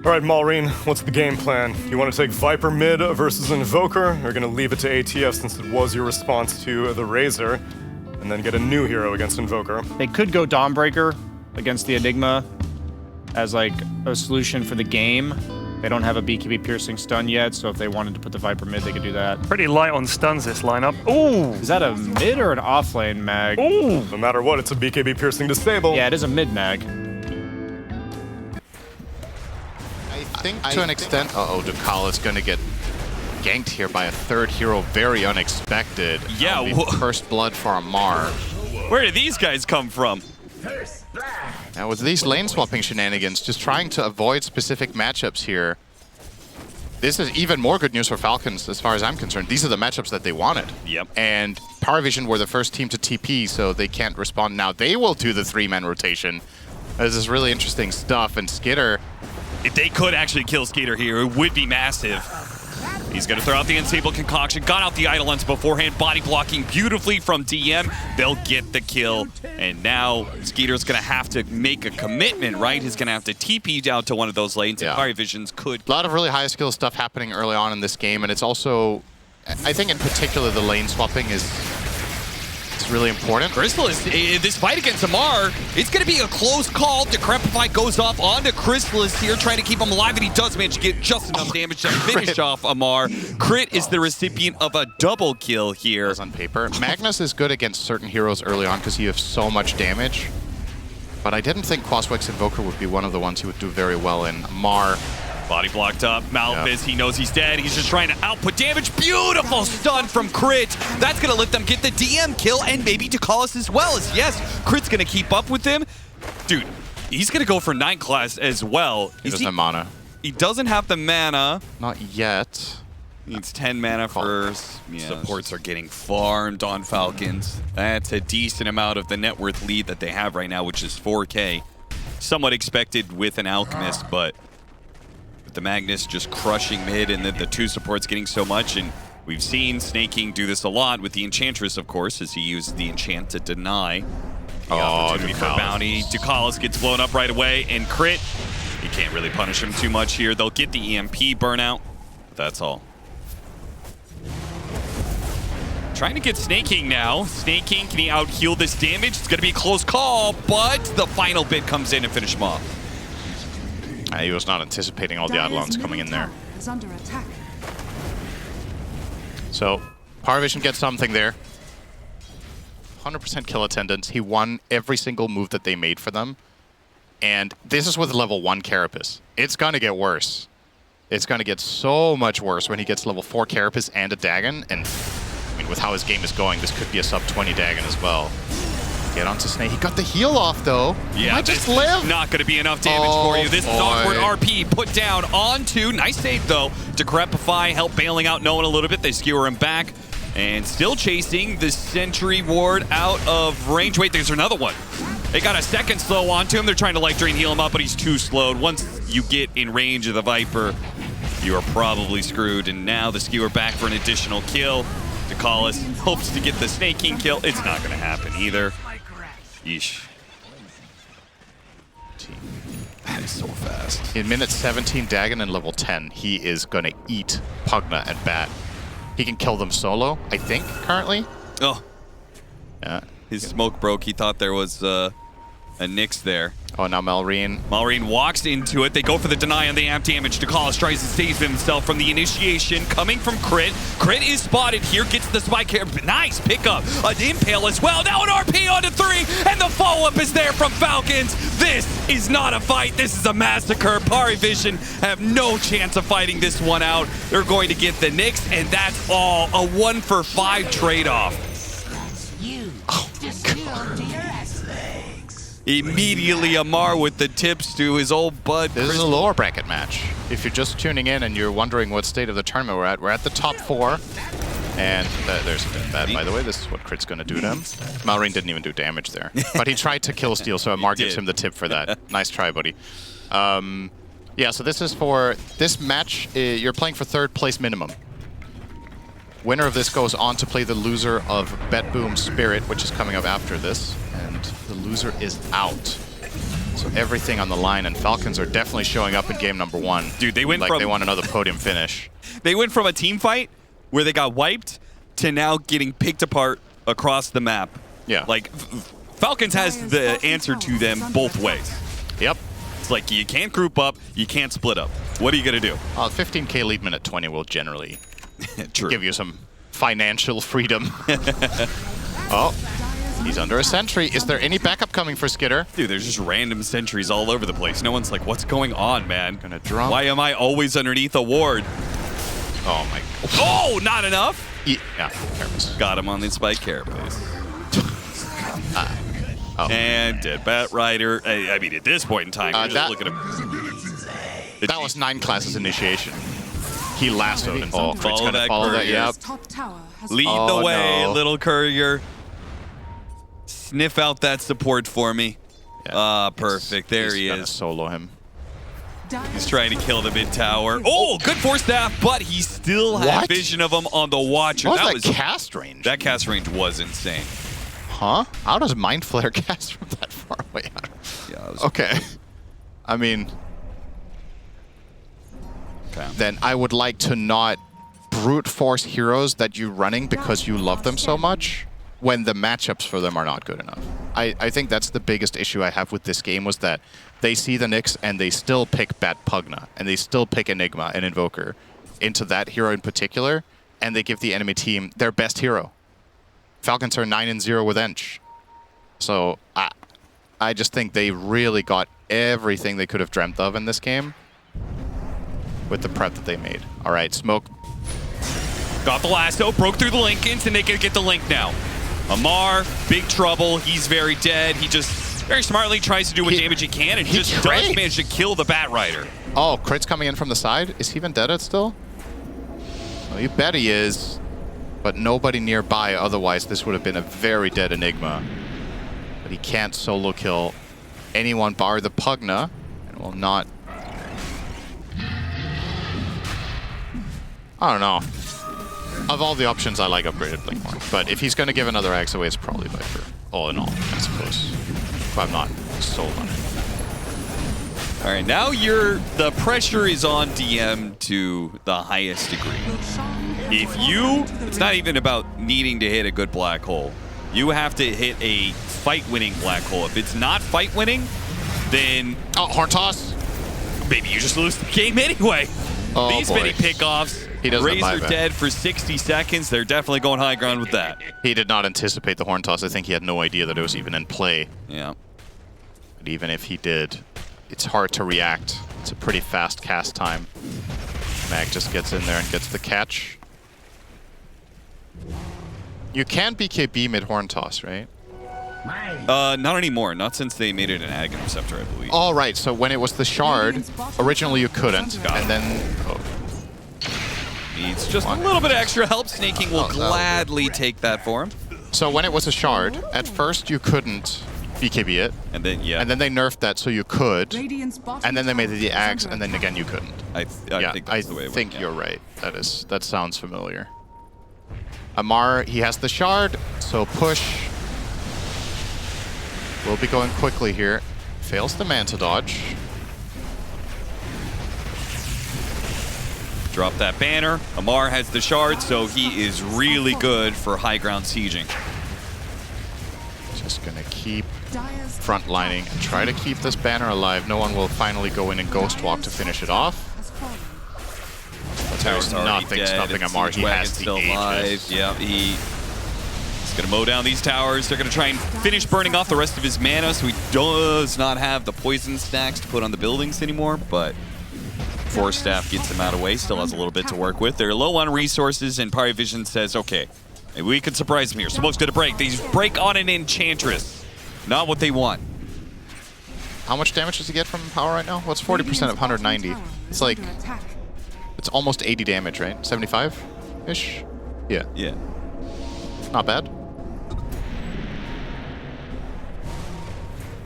Alright, Maureen, what's the game plan? You want to take Viper mid versus Invoker, or gonna leave it to ATF since it was your response to the Razor, and then get a new hero against Invoker? They could go Dawnbreaker against the Enigma as like a solution for the game. They don't have a BKB piercing stun yet, so if they wanted to put the Viper mid, they could do that. Pretty light on stuns, this lineup. Ooh! Is that a mid or an offlane mag? Ooh! No matter what, it's a BKB piercing disable. Yeah, it is a mid mag. I think to an extent, Ducal is going to get ganked here by a third hero, very unexpected. Yeah, first blood for Amar. Where did these guys come from? Now with these lane swapping shenanigans, just trying to avoid specific matchups here. This is even more good news for Falcons as far as I'm concerned. These are the matchups that they wanted. Yep. And PARIVISION were the first team to TP, so they can't respond now. They will do the 3-man rotation. This is really interesting stuff, and Skitter... If they could actually kill Skater here, it would be massive. He's going to throw out the Unstable Concoction, got out the Eidolons beforehand, body blocking beautifully from DM. They'll get the kill, and now Skeeter's going to have to make a commitment, right? He's going to have to TP down to one of those lanes, and PARIVISION's could... A lot of really high skill stuff happening early on in this game, and it's also, I think in particular, the lane swapping is... It's really important. Crystal is, this fight against Amar, it's going to be a close call. Decrepify goes off onto Chrysalis here, trying to keep him alive, and he does manage to get just enough damage to finish off Amar. Crit is the recipient of a double kill here. On paper. Magnus is good against certain heroes early on because you have so much damage. But I didn't think Quaswex Invoker would be one of the ones he would do very well in. Amar. Body blocked up. Malphus, he knows he's dead. He's just trying to output damage. Beautiful stun from Crit. That's going to let them get the DM kill and maybe Ducalis as well. As yes, Crit's going to keep up with him. Dude, he's going to go for 9 class as well. He doesn't have mana. He doesn't have the mana. Not yet. Needs 10 mana first. Yeah. Supports are getting farmed on Falcons. That's a decent amount of the net worth lead that they have right now, which is 4K. Somewhat expected with an Alchemist, but the Magnus just crushing mid, and then the 2 supports getting so much, and we've seen Snake do this a lot with the Enchantress, of course, as he used the enchant to deny the opportunity for bounty. Ducalis gets blown up right away, and Crit, you can't really punish him too much here. They'll get the EMP burnout, but that's all. Trying to get Snake now. Snake, can he out-heal this damage? It's going to be a close call, but the final bit comes in and finish him off. He was not anticipating all the Eidolons coming in there. So, PARIVISION gets something there. 100% kill attendance. He won every single move that they made for them. And this is with level 1 Carapace. It's going to get worse. It's going to get so much worse when he gets level 4 Carapace and a Dagon. And I mean, with how his game is going, this could be a sub 20 Dagon as well. Get onto Snake. He got the heal off, though. Yeah, might just live. Not going to be enough damage for you. This is awkward RP put down onto. Nice save, though. Decrepify, help bailing out Nolan a little bit. They skewer him back. And still chasing the Sentry Ward out of range. Wait, there's another one. They got a second slow onto him. They're trying to light drain heal him up, but he's too slowed. Once you get in range of the Viper, you are probably screwed. And now the skewer back for an additional kill. Ducalis hopes to get the Snake King kill. It's not going to happen either. Yeesh. That is so fast. In minute 17, Dagon and level 10, he is going to eat Pugna and Bat. He can kill them solo, I think, currently. Oh. Yeah. His smoke broke. He thought there was a Nyx there. Oh, now Malrine. Malrine walks into it. They go for the deny on the amp damage. Ducalis tries to save himself from the initiation. Coming from Crit. Crit is spotted here. Gets the spike here. Nice pickup. An impale as well. Now an RP onto 3. And the follow-up is there from Falcons. This is not a fight. This is a massacre. PARIVISION have no chance of fighting this one out. They're going to get the Nyx, and that's all. A 1-for-5 trade-off. Oh, God. Immediately Amar with the tips to his old bud. This is a lower bracket match. If you're just tuning in and you're wondering what state of the tournament we're at the top 4. And there's that, by the way. This is what Crit's going to do to him. Malrine didn't even do damage there. But he tried to kill steal, so Amar gives him the tip for that. Nice try, buddy. Yeah, so this is for this match. You're playing for 3rd place minimum. Winner of this goes on to play the loser of Bet Boom Spirit, which is coming up after this. And the loser is out. So everything on the line, and Falcons are definitely showing up in game number 1. Dude, they went like from they want another podium finish. They went from a team fight where they got wiped to now getting picked apart across the map. Yeah. Like, Falcons has the answer to them both ways. Yep. It's like, you can't group up, you can't split up. What are you going to do? 15k lead minute 20 will generally True. give you some financial freedom. Oh, he's under a sentry. Is there any backup coming for Skitter? Dude, there's just random sentries all over the place. No one's like, what's going on, man? Gonna drop. Why am I always underneath a ward? Oh my. Oh, not enough? Yeah, Carapace. Got him on the spike carapace. Oh. And dead Bat Rider. I mean, at this point in time, you're just looking at That was 9 classes initiation. He lassoed and follow that follow courier. Yep. Lead Oh, the way, no. little courier. Sniff out that support for me. Yeah. Perfect. There he He's gonna is. solo him. He's trying to kill the mid tower. Oh, good force staff, but he still had What? vision of him on the Watcher. What was that cast range? That cast range was insane. Huh? How does Mind Flare cast from that far away? Yeah. It was Okay. I mean, okay. then I would like to not brute force heroes that you're running because you love them so much when the matchups for them are not good enough. I think that's the biggest issue I have with this game was that they see the Nyx and they still pick Bat Pugna and they still pick Enigma and Invoker into that hero in particular, and they give the enemy team their best hero. Falcons are 9-0 with Ench. So I just think they really got everything they could have dreamt of in this game with the prep that they made. All right, Smoke. Got the lasso, broke through the link, and they can get the link now. Amar, big trouble. He's very dead. He just very smartly tries to do what damage he can and just does manage to kill the Bat Rider. Oh, Crit's coming in from the side. Is he even dead still? Well, you bet he is. But nobody nearby, otherwise this would have been a very dead Enigma. But he can't solo kill anyone bar the Pugna, and will not... I don't know. Of all the options, I like upgraded Blink more. But if he's going to give another axe away, it's probably Viper. All in all, I suppose. If I'm not sold on it. All right, now the pressure is on DM to the highest degree. It's not even about needing to hit a good black hole. You have to hit a fight-winning black hole. If it's not fight-winning, then... Oh, Horn Toss! Maybe you just lose the game anyway. Oh, These boy. many pickoffs. He doesn't have Razor buyback. dead for 60 seconds. They're definitely going high ground with that. He did not anticipate the Horn Toss. I think he had no idea that it was even in play. Yeah. But even if he did, it's hard to react. It's a pretty fast cast time. Mag just gets in there and gets the catch. You can BKB mid-Horn Toss, right? Not anymore. Not since they made it an ag interceptor, I believe. All right, so when it was the Shard, originally you couldn't, and then... Oh. Needs just a little bit of extra help. Snaking will gladly take that for him. So when it was a Shard, at first you couldn't BKB it. And then, yeah. And then they nerfed that so you could. And then they made it the axe, and then again you couldn't. I think that's the way it went, yeah. You're right. That sounds familiar. Amar, he has the Shard, so push. We'll be going quickly here. Fails the Manta dodge. Drop that banner. Amar has the Shard, so he is really good for high ground sieging. Just gonna keep frontlining and try to keep this banner alive. No one will finally go in and Ghost Walk to finish it off. There's nothing stopping Amar. He has the Aegis. Yeah, he's gonna mow down these towers. They're gonna try and finish burning off the rest of his mana, so he does not have the poison stacks to put on the buildings anymore, but Force Staff gets him out of the way. Still has a little bit to work with. They're low on resources, and PARIVISION says, okay, maybe we can surprise him here. Smoke's gonna break. They break on an Enchantress. Not what they want. How much damage does he get from power right now? What's 40% of 190? It's like, it's almost 80 damage, right? 75-ish? Yeah. Yeah. Not bad.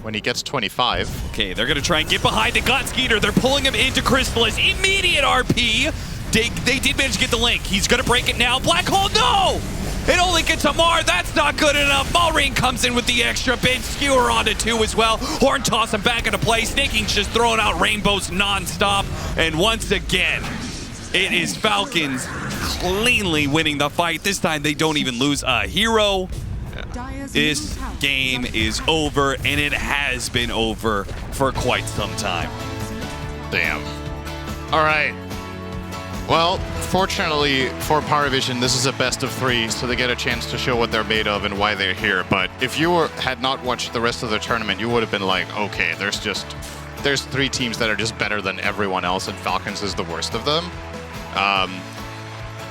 When he gets 25. Okay, they're gonna try and get behind the Gunskeeter. They're pulling him into Chrysalis. Immediate RP. They did manage to get the link. He's gonna break it now. Black Hole, no! It only gets a Mar. That's not good enough. Maureen comes in with the extra bit. Skewer onto 2 as well. Horn toss him back into place. Snaking's just throwing out rainbows non-stop. And once again, it is Falcons cleanly winning the fight. This time they don't even lose a hero. This game is over, and it has been over for quite some time. Damn. All right. Well, fortunately for PARIVISION, this is a best of 3, so they get a chance to show what they're made of and why they're here. But if you had not watched the rest of the tournament, you would have been like, okay, there's 3 teams that are just better than everyone else, and Falcons is the worst of them.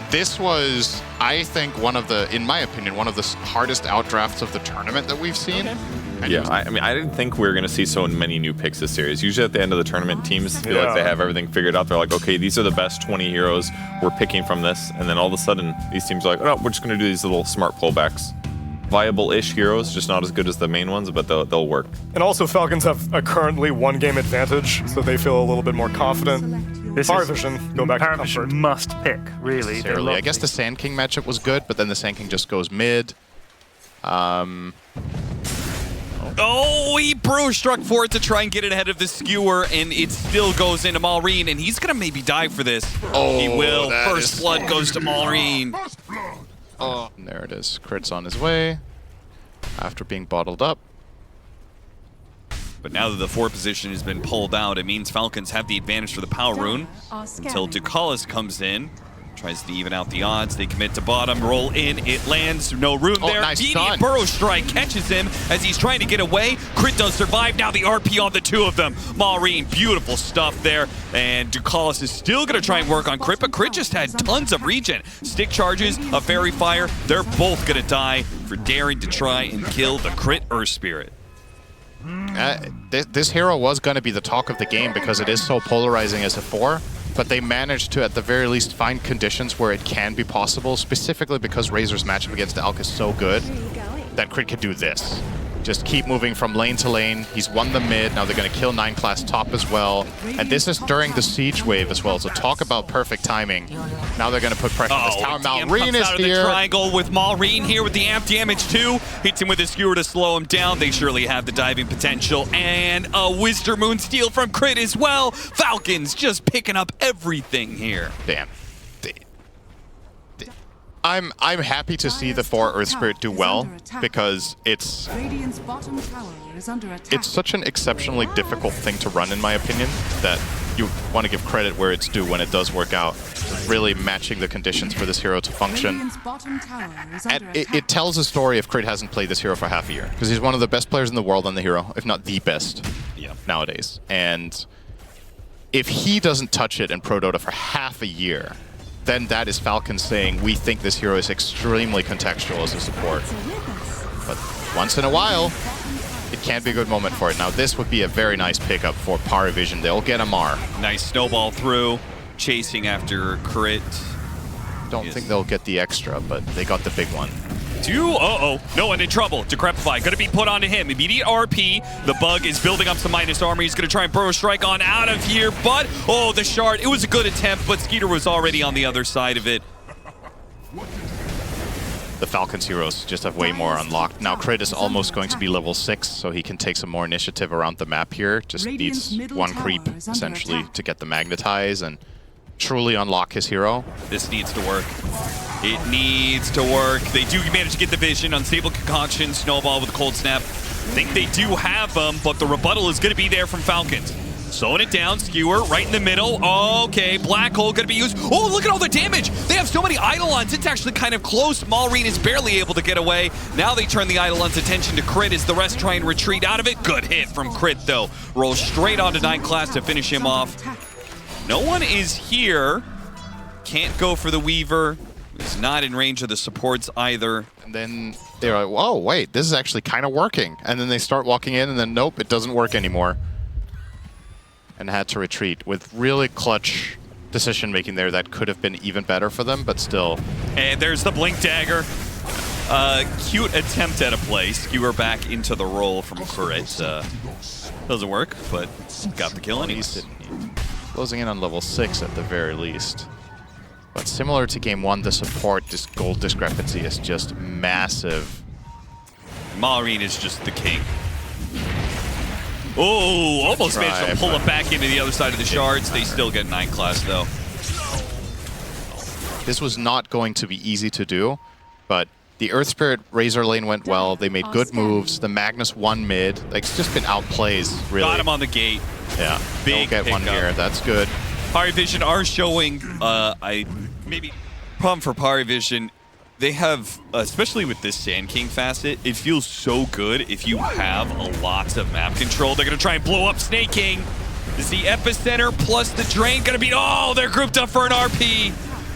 This was, I think, in my opinion, one of the hardest outdrafts of the tournament that we've seen. Okay. Yeah, I mean, I didn't think we were going to see so many new picks this series. Usually at the end of the tournament, teams feel like they have everything figured out. They're like, okay, these are the best 20 heroes we're picking from this. And then all of a sudden, these teams are like, oh, we're just going to do these little smart pullbacks. Viable-ish heroes, just not as good as the main ones, but they'll work. And also, Falcons have a currently 1-game advantage, so they feel a little bit more confident. PARIVISION, go back to comfort. PARIVISION must pick, really. I guess the Sand King matchup was good, but then the Sand King just goes mid. Oh, he Brew struck for it to try and get it ahead of the Skewer, and it still goes into Maureen, and he's going to maybe die for this. Oh, he will. First blood goes to Maureen. Oh, and there it is. Crit's on his way after being bottled up. But now that the 4 position has been pulled out, it means Falcons have the advantage for the Power Rune until Ducalis comes in. Tries to even out the odds. They commit to bottom, roll in, it lands. No rune there. Nice Deviant Burrow Strike catches him as he's trying to get away. Crit does survive. Now the RP on the 2 of them. Maureen, beautiful stuff there. And Ducalis is still going to try and work on Crit, but Crit just had tons of regen. Stick charges, a Fairy Fire. They're both going to die for daring to try and kill the Crit Earth Spirit. This hero was going to be the talk of the game because it is so polarizing as a 4. But they managed to, at the very least, find conditions where it can be possible, specifically because Razor's matchup against Alk is so good that Crit could do this. Just keep moving from lane to lane. He's won the mid. Now they're going to kill 9 class top as well. And this is during the siege wave as well. So talk about perfect timing. Now they're going to put pressure on this tower. Maureen is here. The triangle with Maureen here with the amp damage too. Hits him with his Skewer to slow him down. They surely have the diving potential. And a Wisdom Moon steal from Crit as well. Falcons just picking up everything here. Damn. I'm happy to see the 4 Earth Spirit do well because it's such an exceptionally difficult thing to run, in my opinion, that you want to give credit where it's due when it does work out. Really matching the conditions for this hero to function. And it tells a story if Crit hasn't played this hero for half a year, because he's one of the best players in the world on the hero, if not the best nowadays. And if he doesn't touch it in Pro Dota for half a year, then that is Falcons saying, we think this hero is extremely contextual as a support. But once in a while, it can be a good moment for it. Now, this would be a very nice pickup for PARIVISION. They'll get a Mar. Nice snowball through, chasing after Crit. Don't think they'll get the extra, but they got the big one. No one in trouble. Decrepify, gonna be put onto him. Immediate RP. The Bug is building up some minus armor. He's gonna try and Burrow Strike on out of here, but, the shard. It was a good attempt, but Skeeter was already on the other side of it. The Falcons heroes just have way more unlocked. Now Crit is almost going to be level 6, so he can take some more initiative around the map here. Just needs 1 creep, essentially, to get the Magnetize and truly unlock his hero. This needs to work. It needs to work. They do manage to get the vision. Unstable Concoction, Snowball with a Cold Snap. I think they do have them, but the rebuttal is going to be there from Falcons. Slowing it down, Skewer right in the middle. Okay, Black Hole going to be used. Oh, look at all the damage. They have so many Eidolons. It's actually kind of close. Maureen is barely able to get away. Now they turn the Eidolons' attention to Crit as the rest try and retreat out of it. Good hit from Crit, though. Rolls straight onto 9 class to finish him off. No one is here. Can't go for the Weaver. It's not in range of the supports either. And then they're like, whoa, wait, this is actually kind of working. And then they start walking in, and then nope, it doesn't work anymore. And had to retreat with really clutch decision-making there that could have been even better for them, but still. And there's the Blink Dagger. Cute attempt at a play. Skewer back into the roll from Crit. Doesn't work, but got the kill anyways. Closing in on level 6 at the very least. But similar to game 1, the support gold discrepancy is just massive. Maureen is just the king. Oh, almost managed to pull it back into the other side of the shards. They still get 9 class though. This was not going to be easy to do, but the Earth Spirit Razor lane went well. They made good moves. The Magnus won mid. Like, it's just been outplays, really. Got him on the gate. Yeah, Big they'll get one pickup. here. That's good. PARIVISION are showing, problem for PARIVISION, they have, especially with this Sand King facet, it feels so good if you have a lot of map control. They're going to try and blow up Snake King. Is the epicenter plus the drain going to be, oh, they're grouped up for an RP.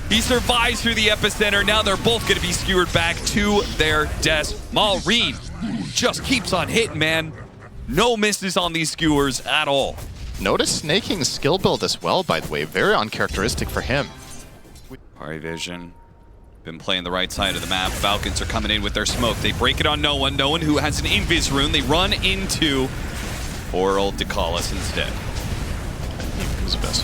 He survives through the epicenter. Now they're both going to be skewered back to their deaths. Maureen just keeps on hitting, man. No misses on these skewers at all. Notice Snake King's skill build as well, by the way. Very uncharacteristic for him. PARIVISION been playing the right side of the map. Falcons are coming in with their smoke. They break it on no one who has an invis rune. They run into Oral Decalis instead.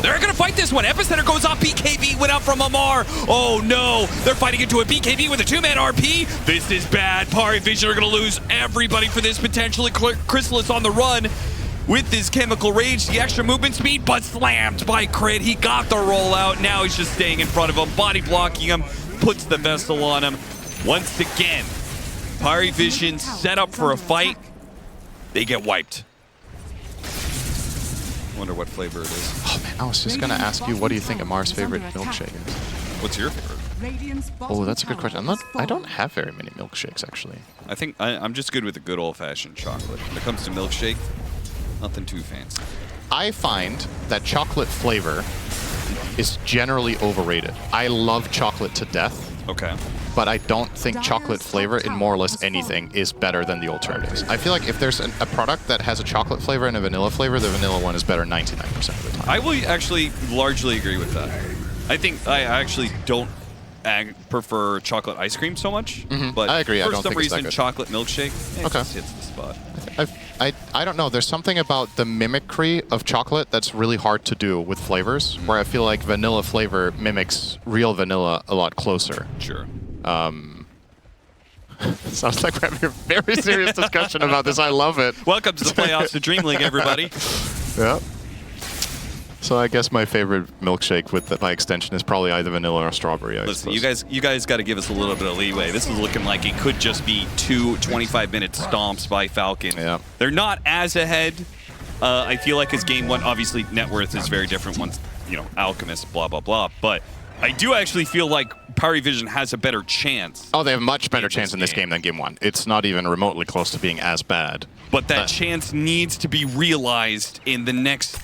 They're gonna fight this one. Epicenter goes off. BKB went out from Amar. Oh no, they're fighting into a BKB with a 2-man RP. This is bad. PARIVISION are gonna lose everybody for this potentially. Chrysalis on the run with his chemical rage, the extra movement speed, but slammed by Crit. He got the rollout. Now he's just staying in front of him, body blocking him, puts the Vessel on him. Once again, PARIVISION set up for a fight. They get wiped. Wonder what flavor it is. Oh man, I was just gonna ask you, what do you think Amar's favorite milkshake is? What's your favorite? Oh, that's a good question. I don't have very many milkshakes, actually. I think I'm just good with the good old-fashioned chocolate. When it comes to milkshake, nothing too fancy. I find that chocolate flavor is generally overrated. I love chocolate to death, Okay. but I don't think chocolate flavor in more or less anything is better than the alternatives. I feel like if there's a product that has a chocolate flavor and a vanilla flavor, the vanilla one is better 99% of the time. I will actually largely agree with that. I think I actually don't prefer chocolate ice cream so much, but I agree. I for don't some think it's that reason, good. chocolate milkshake Okay. just hits the spot. I don't know. There's something about the mimicry of chocolate that's really hard to do with flavors, where I feel like vanilla flavor mimics real vanilla a lot closer. Sure. Sounds like we're having a very serious discussion about this. I love it. Welcome to the playoffs of Dream League, everybody. Yeah. So I guess my favorite milkshake by extension is probably either vanilla or strawberry. Listen, you guys got to give us a little bit of leeway. This is looking like it could just be 2 25-minute stomps by Falcon. Yeah. They're not as ahead. I feel like as game 1, obviously net worth is very different once, you know, Alchemist, blah, blah, blah. But I do actually feel like PARIVISION has a better chance. Oh, they have a much better chance in this game than game 1. It's not even remotely close to being as bad. But that chance needs to be realized in the next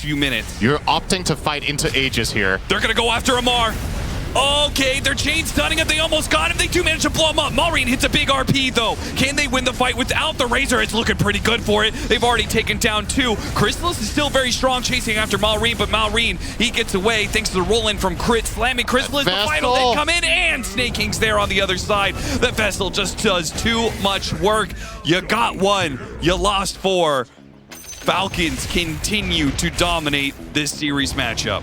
few minutes. You're opting to fight into Aegis here. They're gonna go after Amar. Okay, they're chain stunning him. They almost got him. They do manage to blow him up. Maureen hits a big RP though. Can they win the fight without the Razor? It's looking pretty good for it. They've already taken down 2. Chrysalis is still very strong chasing after Maureen, but Maureen, he gets away thanks to the roll-in from Crit, slamming Chrysalis. The final they come in, and Snake King's there on the other side. The Vessel just does too much work. You got 1, you lost 4. Falcons continue to dominate this series matchup.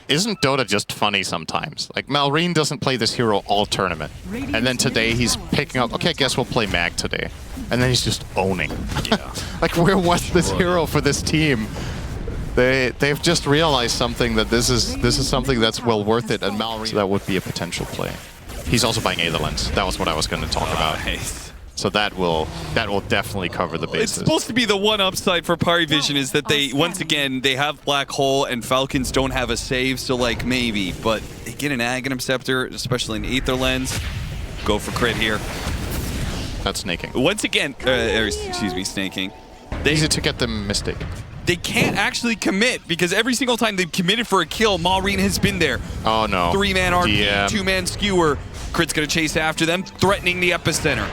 Isn't Dota just funny sometimes? Like, Maureen doesn't play this hero all tournament. And then today he's picking up, okay, I guess we'll play Mag today. And then he's just owning. Yeah. Like, where was this hero for this team? They've just realized something, that this is something that's well worth it, and Maureen, so that would be a potential play. He's also buying Aetherlands. That was what I was going to talk about. Nice. So that will definitely cover the bases. It's supposed to be the one upside for PARIVISION is that they, once again, they have Black Hole and Falcons don't have a save, so like maybe, but they get an Aghanim Scepter, especially an Aether Lens. Go for Crit here. That's snaking. Once again, excuse me, snaking. Easy to get them mistaken. They can't actually commit because every single time they've committed for a kill, Maureen has been there. Oh no. 3-man RP, 2-man skewer. Crit's gonna chase after them, threatening the epicenter.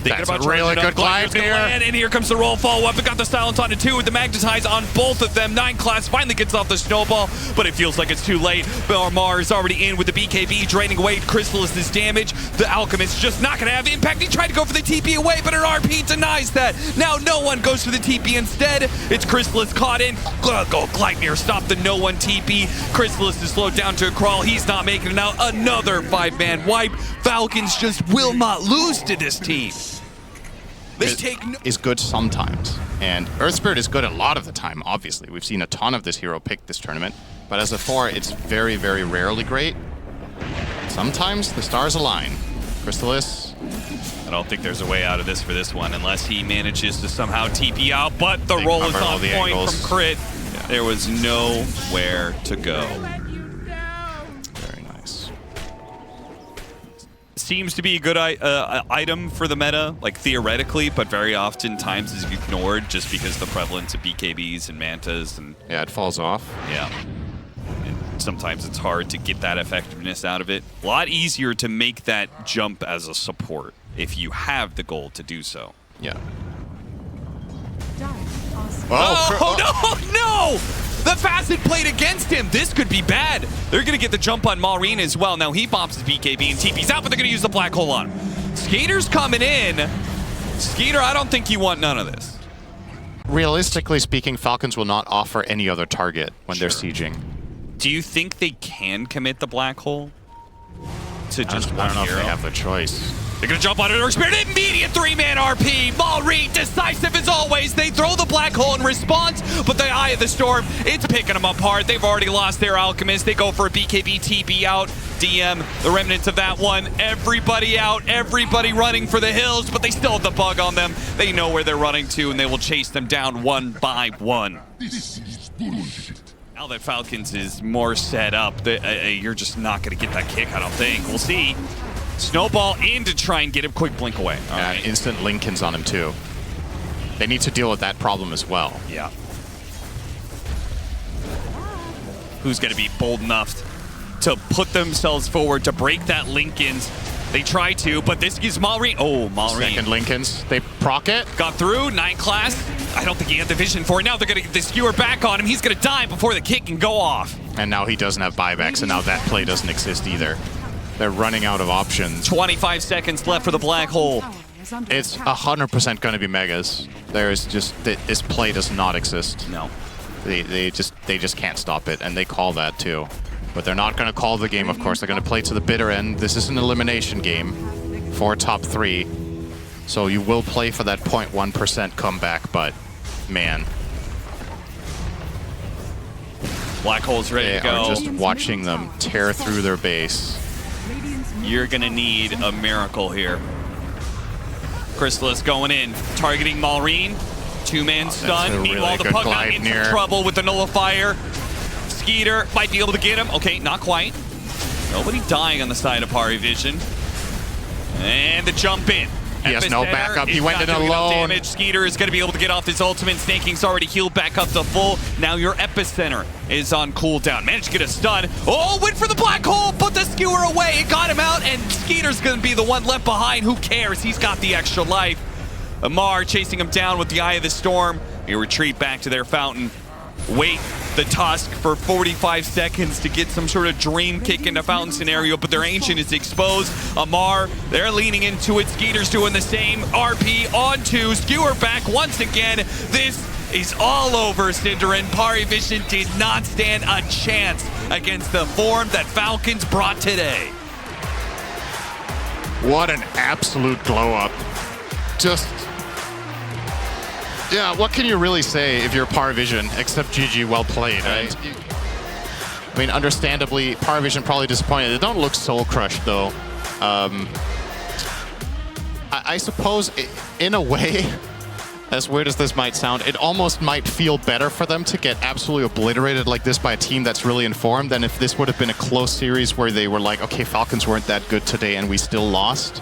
Thinking That's about a really charging good up. glide Glider's gonna here. land, and here comes the roll follow-up. It got the silence on it too with the magnetize on both of them. 9 class finally gets off the snowball, but it feels like it's too late. Belmar is already in with the BKB, draining away Crystallis's damage. The Alchemist just not gonna have impact. He tried to go for the TP away, but an RP denies that. Now no one goes for the TP instead. It's Crystallis caught in. Go Gleipnir, stop the no one TP. Crystallis is slowed down to a crawl. He's not making it out. Another 5-man wipe. Falcons just will not lose to this team. They take is good sometimes, and Earth Spirit is good a lot of the time, obviously. We've seen a ton of this hero picked this tournament, but as a 4, it's very, very rarely great. Sometimes the stars align. Crystallis. I don't think there's a way out of this for this one unless he manages to somehow TP out, but the roll is on point from Crit. Yeah. There was nowhere to go. Very nice. Seems to be a good item for the meta, like theoretically, but very often times is ignored just because the prevalence of BKBs and Mantas and... Yeah, it falls off. Yeah. And sometimes it's hard to get that effectiveness out of it. A lot easier to make that jump as a support if you have the goal to do so. Yeah. Oh, no! The Facet played against him. This could be bad. They're going to get the jump on Maureen as well. Now he bops his BKB and TP's out, but they're going to use the black hole on him. Skater's coming in. Skater, I don't think you want none of this. Realistically speaking, Falcons will not offer any other target when they're sieging. Do you think they can commit the black hole to just I don't know if they have the choice. They're gonna jump on an Earth Spirit, immediate 3-man RP. Maureen, decisive as always. They throw the black hole in response, but the Eye of the Storm, it's picking them apart. They've already lost their Alchemist. They go for a BKB TP out. DM, the remnants of that one. Everybody out, everybody running for the hills, but they still have the bug on them. They know where they're running to, and they will chase them down one by one. Now that Falcons is more set up, you're just not gonna get that kick, I don't think. We'll see. Snowball in to try and get him quick blink away. All right. Instant Lincolns on him too. They need to deal with that problem as well. Yeah. Who's going to be bold enough to put themselves forward to break that Lincolns? They try to, but this gives Maureen. Oh, Maureen. Second Lincolns. They proc it. Got through. 9 class. I don't think he had the vision for it. Now they're going to get the skewer back on him. He's going to die before the kick can go off. And now he doesn't have buybacks, and now that play doesn't exist either. They're running out of options. 25 seconds left for the black hole. It's 100% going to be megas. There's just this play does not exist. No. They just can't stop it, and they call that too. But they're not going to call the game, of course. They're going to play to the bitter end. This is an elimination game for top 3. So you will play for that 0.1% comeback, but man. Black hole's ready to go. They are just watching them tear through their base. You're gonna need a miracle here. Crystallis going in, targeting Maureen. 2-man stun. Really Meanwhile, the Pug got in some trouble with the Nullifier. Skeeter might be able to get him. Okay, not quite. Nobody dying on the side of PARIVISION. And the jump in. He has no backup. He went in alone. Damage. Skeeter is going to be able to get off his ultimate. Snaking's already healed back up to full. Now your epicenter is on cooldown. Managed to get a stun. Oh, went for the black hole. Put the skewer away. It got him out, and Skeeter's going to be the one left behind. Who cares? He's got the extra life. Amar chasing him down with the Eye of the Storm. They retreat back to their fountain. Wait the Tusk for 45 seconds to get some sort of dream kick into fountain scenario, but their Ancient is exposed. Amar, they're leaning into it. Skeeter's doing the same. RP onto Skewer back once again. This is all over, syndereN. PARIVISION did not stand a chance against the form that Falcons brought today. What an absolute glow up. Just... yeah, what can you really say if you're PARIVISION except GG, well played, right? I mean, understandably, PARIVISION probably disappointed. They don't look soul crushed, though. I suppose, in a way, as weird as this might sound, it almost might feel better for them to get absolutely obliterated like this by a team that's really informed than if this would have been a close series where they were like, okay, Falcons weren't that good today and we still lost.